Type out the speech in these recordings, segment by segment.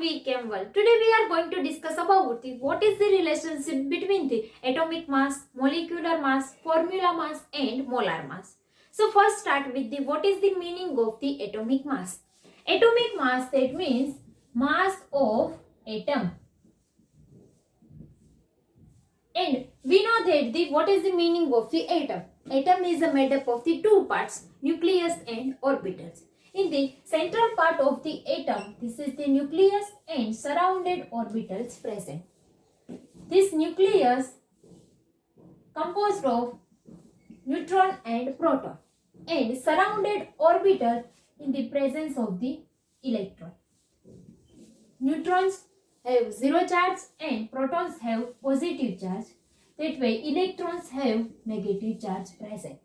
we came well. Today we are going to discuss about what is the relationship between the atomic mass, molecular mass, formula mass and molar mass. So first start with the what is the meaning of the atomic mass. Atomic mass, that means mass of atom. And we know that what is the meaning of the atom. Atom is made up of the two parts, nucleus and orbitals. In the central part of the atom, this is the nucleus and surrounded orbitals present. This nucleus composed of neutron and proton and surrounded orbital in the presence of the electron. Neutrons have zero charge and protons have positive charge. That way electrons have negative charge present.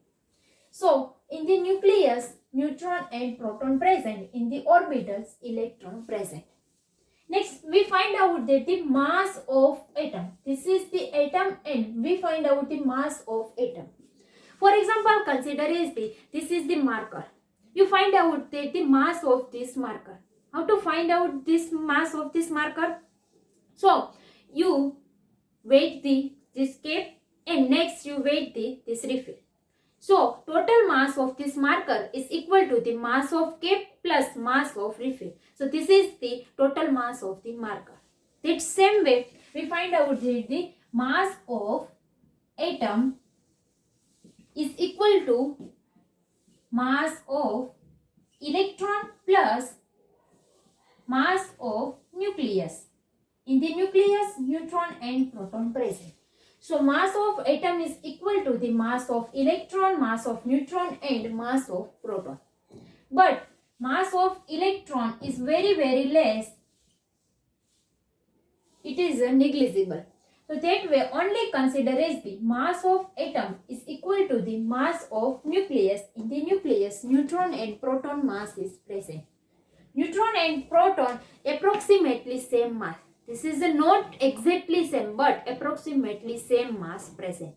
So in the nucleus, neutron and proton present. In the orbitals, electron present. Next, we find out that the mass of atom. This is the atom and we find out the mass of atom. For example, consider this is the marker. You find out that the mass of this marker. How to find out this mass of this marker? So you weight this cap and next you weight this refill. So total mass of this marker is equal to the mass of cap plus mass of refill. So this is the total mass of the marker. That same way we find out that the mass of atom is equal to mass of electron plus mass of nucleus. In the nucleus, neutron and proton present. So mass of atom is equal to the mass of electron, mass of neutron and mass of proton. But mass of electron is very less. It is negligible. So that way only consider as the mass of atom is equal to the mass of nucleus. In the nucleus, neutron and proton mass is present. Neutron and proton approximately same mass. This is not exactly same but approximately same mass present.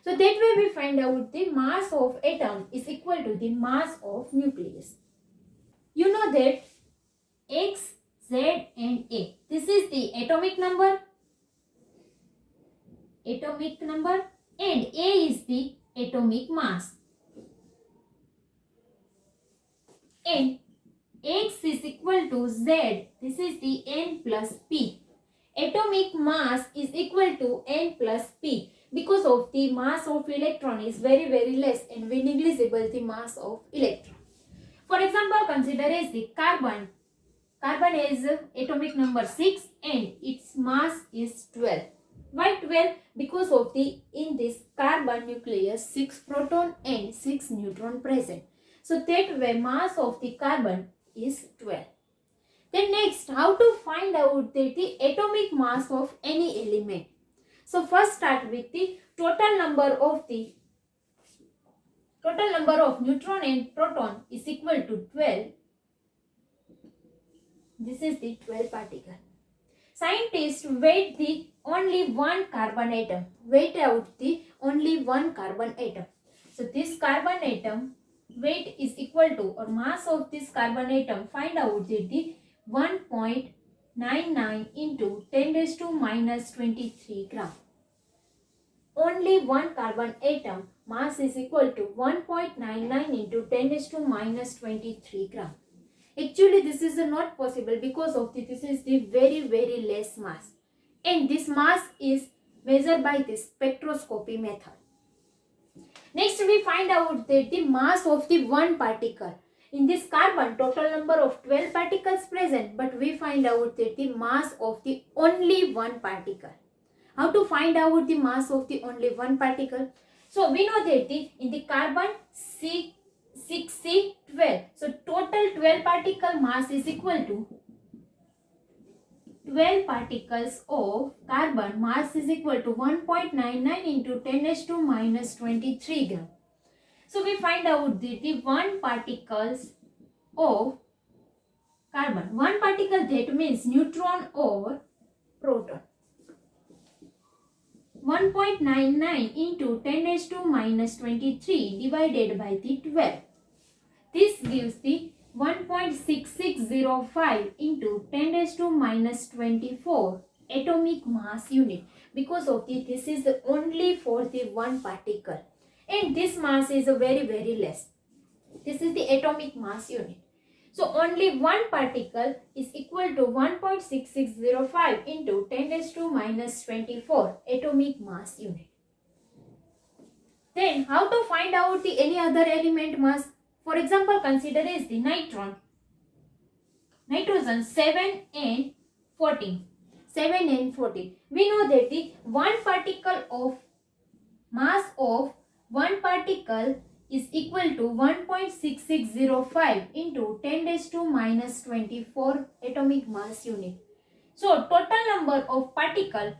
So that way we find out the mass of atom is equal to the mass of nucleus. You know that X, Z and A. This is the atomic number. Atomic number and A is the atomic mass. And X is equal to Z. This is the N plus P. Atomic mass is equal to N plus P because of the mass of electron is very less and we negligible the mass of electron. For example, consider as the carbon. Carbon is atomic number 6 and its mass is 12. Why 12? Because of in this carbon nucleus 6 proton and 6 neutron present. So that way mass of the carbon is 12. Then next, how to find out the atomic mass of any element. So first start with the total number of neutron and proton is equal to 12. This is the 12 particle. Scientists weigh the only one carbon atom. Weight out the only one carbon atom. So this carbon atom weight is equal to or mass of this carbon atom, find out the 1.99 into 10 raised to minus 23 gram. Only one carbon atom mass is equal to 1.99 into 10 raised to minus 23 gram. Actually this is not possible because of this is the very less mass. And this mass is measured by the spectroscopy method. Next we find out that the mass of the one particle. In this carbon, total number of 12 particles present, but we find out that the mass of the only one particle. How to find out the mass of the only one particle? So we know that in the carbon 6C12. So total 12 particle mass is equal to 12 particles of carbon mass is equal to 1.99 into 10 raised to minus 23 gram. So we find out the one particles of carbon. One particle, that means neutron or proton. 1.99 into 10 raised to minus 23 divided by the 12. This gives the 1.6605 into 10 raised to minus 24 atomic mass unit. Because of this is only for the one particle, and this mass is very less. This is the atomic mass unit. So only one particle is equal to 1.6605 into 10 raised to minus 24 atomic mass unit. Then how to find out the any other element mass? For example, consider is the nitrogen 7 and 14. 7 and 14. We know that the one particle of mass of one particle is equal to 1.6605 into 10 raised to minus 24 atomic mass unit. So total number of particle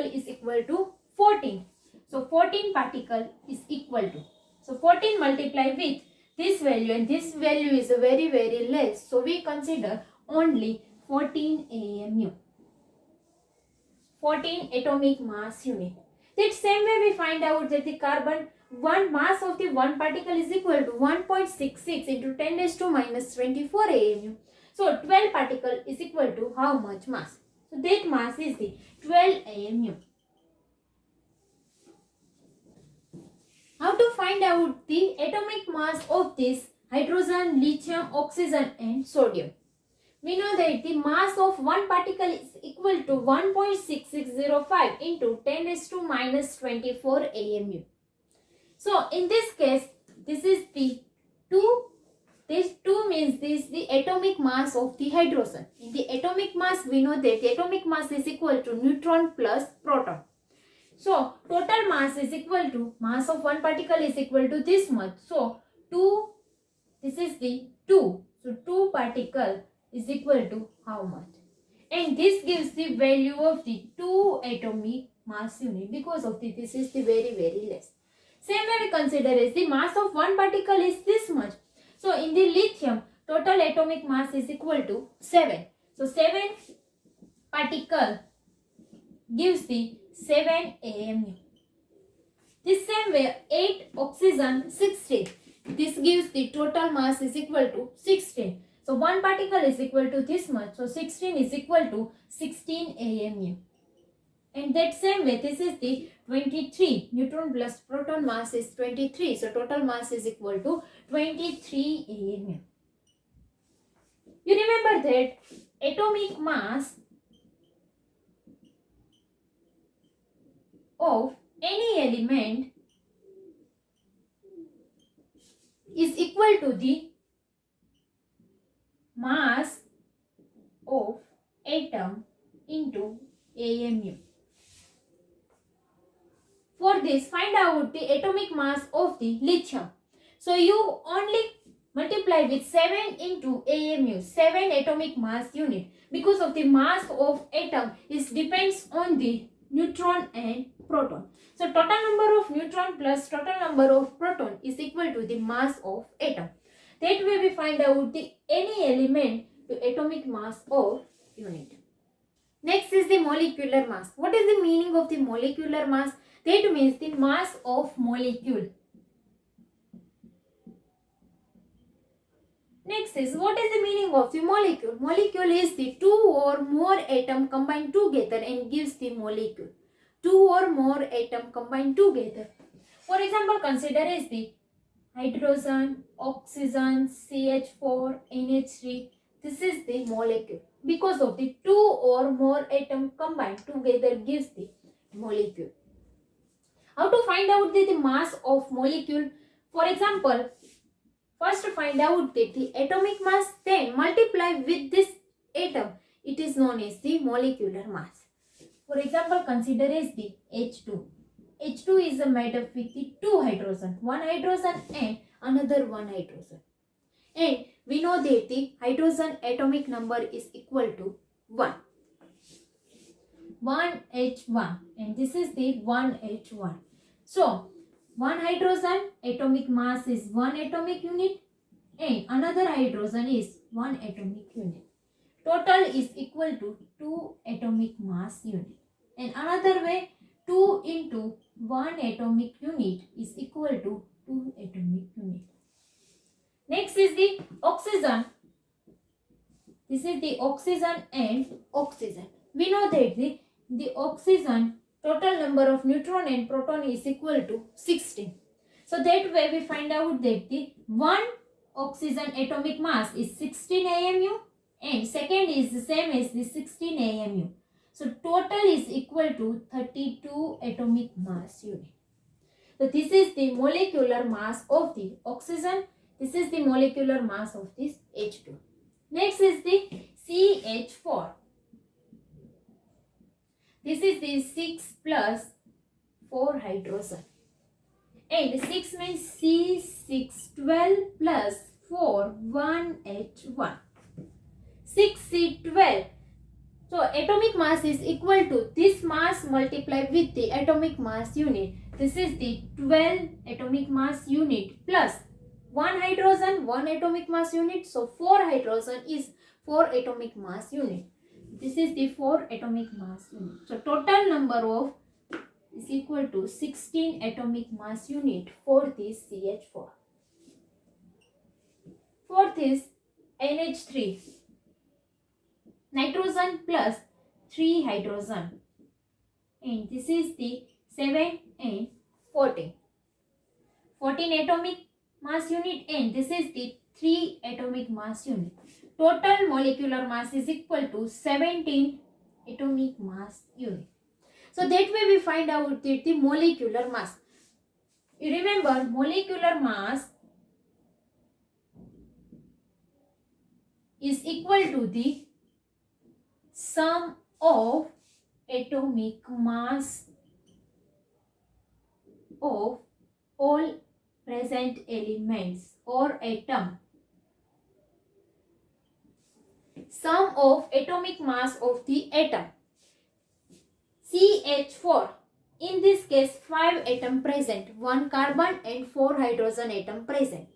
is equal to 14. So 14 particle is equal to. So 14 multiply with this value, and this value is very less. So we consider only 14 AMU. 14 atomic mass unit. That same way we find out that the carbon one mass of the one particle is equal to 1.66 into 10 raised to minus 24 AMU. So 12 particle is equal to how much mass? So that mass is the 12 AMU. How to find out the atomic mass of this hydrogen, lithium, oxygen and sodium? We know that the mass of one particle is equal to 1.6605 into 10 raised to minus 24 AMU. So in this case, this is the 2. This 2 means this is the atomic mass of the hydrogen. In the atomic mass, we know that the atomic mass is equal to neutron plus proton. So total mass is equal to mass of one particle is equal to this much. So 2, this is the 2. So 2 particle is equal to how much? And this gives the value of the 2 atomic mass unit. Because of this is the very less. Same way we consider is the mass of one particle is this much. So in the lithium, total atomic mass is equal to 7. So 7 particle gives the 7 AMU. This same way 8 oxygen 16. This gives the total mass is equal to 16. So one particle is equal to this much. So 16 is equal to 16 AMU. And that same way this is the 23. Neutron plus proton mass is 23. So total mass is equal to 23 AMU. You remember that atomic mass of any element is equal to the mass of atom into AMU. For this, find out the atomic mass of the lithium. So you only multiply with 7 into AMU, 7 atomic mass unit, because of the mass of atom is depends on the neutron and proton. So total number of neutron plus total number of proton is equal to the mass of atom. That way we find out the any element to atomic mass of unit. Next is the molecular mass. What is the meaning of the molecular mass? That means the mass of molecule. Next is what is the meaning of the molecule? Molecule is the two or more atom combined together and gives the molecule. Two or more atom combined together. For example, consider is the hydrogen, oxygen, CH4, NH3. This is the molecule. Because of the two or more atom combined together gives the molecule. How to find out the mass of molecule? For example, first find out the atomic mass, then multiply with this atom. It is known as the molecular mass. For example, consider is the H2. H2 is made up with the two hydrogen, one hydrogen and another one hydrogen. And we know that the hydrogen atomic number is equal to 1. 1H1, and this is the 1H1. So, one hydrogen atomic mass is 1 atomic unit and another hydrogen is 1 atomic unit. Total is equal to 2 atomic mass unit. And another way, 2 into 1 atomic unit is equal to 2 atomic unit. Next is the oxygen. This is the oxygen and oxygen. We know that the oxygen total number of neutron and proton is equal to 16. So that way we find out that the one oxygen atomic mass is 16 AMU and second is the same as the 16 AMU. So total is equal to 32 atomic mass unit. So this is the molecular mass of the oxygen. This is the molecular mass of this H2. Next is the CH4. This is the 6 plus 4 hydrogen. And 6 means C612 plus 4 1H1. 6C12. So atomic mass is equal to this mass multiplied with the atomic mass unit. This is the 12 atomic mass unit plus 1 hydrogen, 1 atomic mass unit. So 4 hydrogen is 4 atomic mass unit. This is the 4 atomic mass unit. So total number of is equal to 16 atomic mass unit for this CH4. Fourth is NH3. Nitrogen plus 3 hydrogen. And this is the 7 and 14. 14 atomic mass unit and this is the 3 atomic mass unit. Total molecular mass is equal to 17 atomic mass unit. So that way we find out that the molecular mass. You remember molecular mass is equal to the sum of atomic mass of all present elements or atom. Sum of atomic mass of the atom. CH4. In this case 5 atom present, 1 carbon and 4 hydrogen atom present.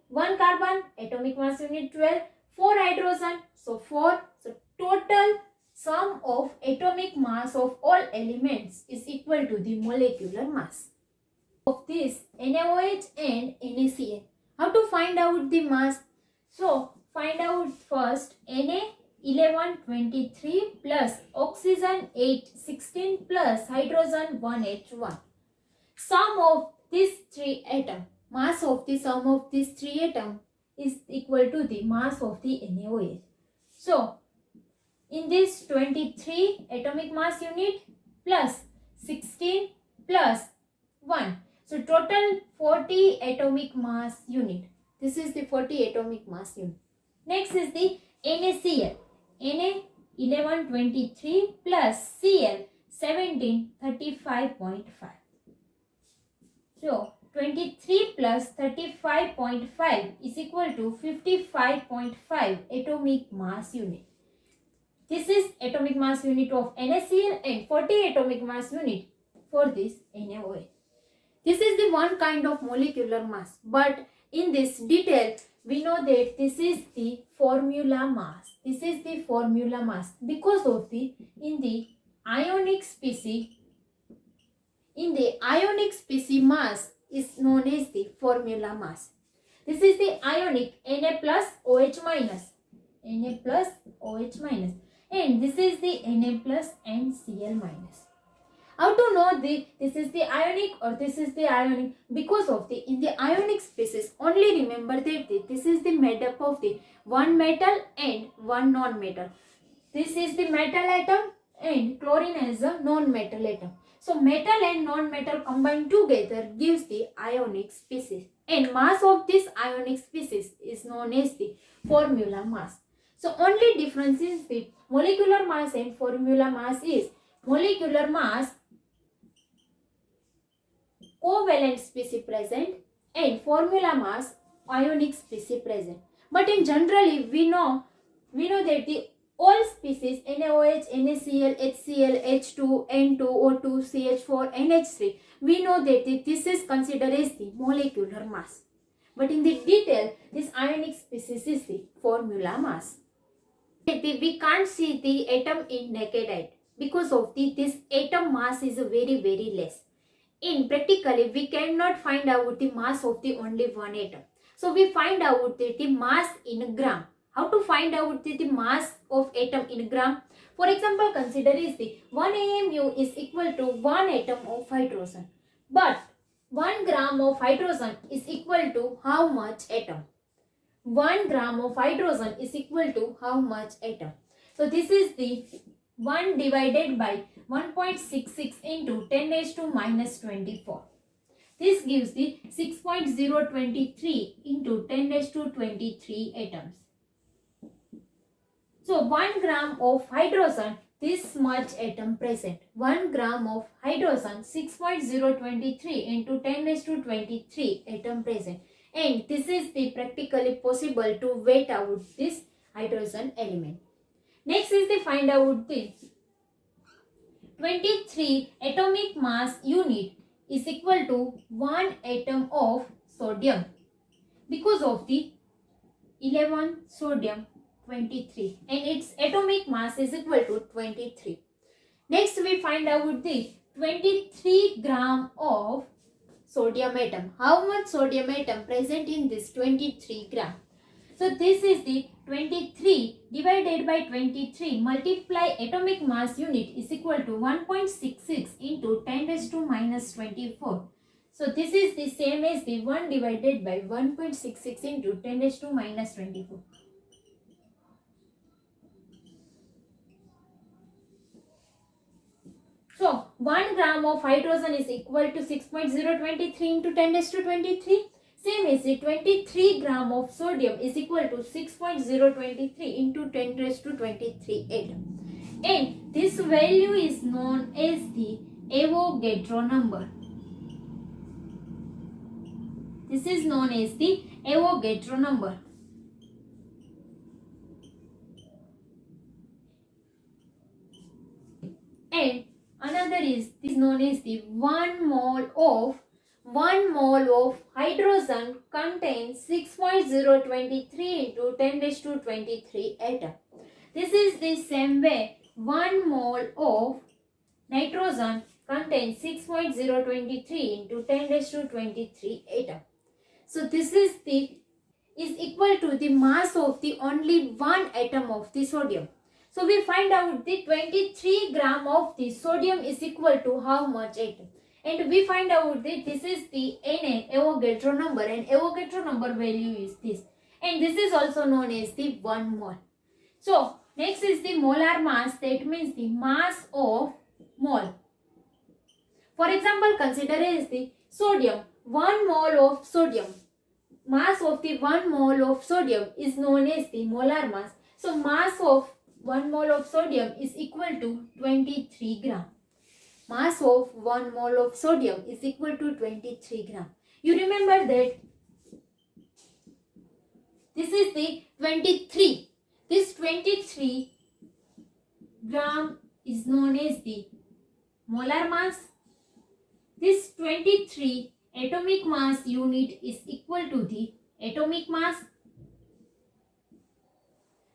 1 carbon, atomic mass unit 12, 4 hydrogen, so 4. So total sum of atomic mass of all elements is equal to the molecular mass of this NaOH and NaCl. How to find out the mass? So find out first Na 1123 plus oxygen 816 plus hydrogen 1H1. Sum of these 3 atoms, mass of the sum of these 3 atoms is equal to the mass of the NaOH. So in this 23 atomic mass unit plus 16 plus 1. So total 40 atomic mass unit. This is the 40 atomic mass unit. Next is the NaCl. Na 1123 plus Cl 1735.5. So 23 plus 35.5 is equal to 55.5 atomic mass unit. This is atomic mass unit of NaCl and 40 atomic mass unit for this NaOH. This is the one kind of molecular mass, but in this detail we know that this is the formula mass. This is the formula mass because of the in the ionic species mass is known as the formula mass. This is the ionic Na plus OH minus. Na plus OH minus. And this is the Na plus and Cl minus. How to know this is the ionic or this is the ionic? Because of the in the ionic species, only remember that this is the made up of the one metal and one non-metal. This is the metal atom and chlorine as a non-metal atom. So metal and non-metal combined together gives the ionic species. And mass of this ionic species is known as the formula mass. So only difference is the molecular mass and formula mass is molecular mass covalent species present and formula mass ionic species present. But in generally we know that the all species NaOH, NaCl, HCl, H2, N2, O2, CH4, NH3, we know that this is considered as the molecular mass. But in the detail, this ionic species is the formula mass. We can't see the atom in naked eye because of this atom mass is very, very less. In practically, we cannot find out the mass of the only one atom. So we find out that the mass in gram. How to find out the mass of atom in gram? For example, consider is the 1 AMU is equal to 1 atom of hydrogen. But 1 gram of hydrogen is equal to how much atom? 1 gram of hydrogen is equal to how much atom? So this is the 1 divided by 1.66 into 10 raised to minus 24. This gives the 6.023 into 10 raised to 23 atoms. So 1 gram of hydrogen, this much atom present. 1 gram of hydrogen, 6.023 into 10 raised to 23 atom present. And this is the practically possible to weight out this hydrogen element. Next is the find out the 23 atomic mass unit is equal to 1 atom of sodium because of the 11 sodium 23 and its atomic mass is equal to 23. Next we find out the 23 gram of sodium atom. How much sodium atom present in this 23 gram? So this is the 23 divided by 23 multiply atomic mass unit is equal to 1.66 into 10 raised to minus 24. So this is the same as the 1 divided by 1.66 into 10 raised to minus 24. So 1 gram of hydrogen is equal to 6.023 into 10 raised to 23. Same as the 23 gram of sodium is equal to 6.023 into 10 raised to 23 atom. And this value is known as the Avogadro number. This is known as the Avogadro number. And another is known as the 1 mole of hydrogen contains 6.023 into 10 raised to 23 atom. This is the same way 1 mole of nitrogen contains 6.023 into 10 raised to 23 atom. So this is equal to the mass of the only one atom of the sodium. So we find out the 23 gram of the sodium is equal to how much atom? And we find out that this is the NA, Avogadro number, and Avogadro number value is this. And this is also known as the 1 mole. So next is the molar mass, that means the mass of mole. For example, consider as the sodium, 1 mole of sodium. Mass of the 1 mole of sodium is known as the molar mass. So mass of 1 mole of sodium is equal to 23 gram. Mass of 1 mole of sodium is equal to 23 gram. You remember that this is the 23. This 23 gram is known as the molar mass. This 23 atomic mass unit is equal to the atomic mass.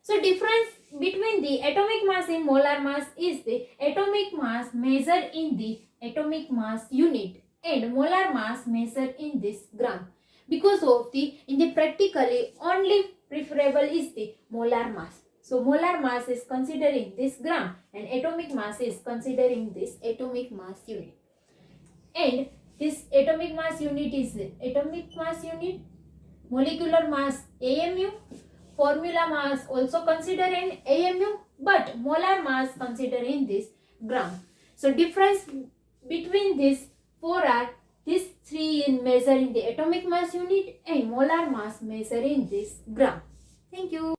So difference between the atomic mass and molar mass is the atomic mass measured in the atomic mass unit and molar mass measured in this gram. Because of in the practically only preferable is the molar mass. So molar mass is considering this gram and atomic mass is considering this atomic mass unit. And this atomic mass unit is the atomic mass unit, molecular mass AMU, formula mass also consider in AMU, but molar mass consider in this gram. So difference between these four are these three in measure in the atomic mass unit and molar mass measure in this gram. Thank you.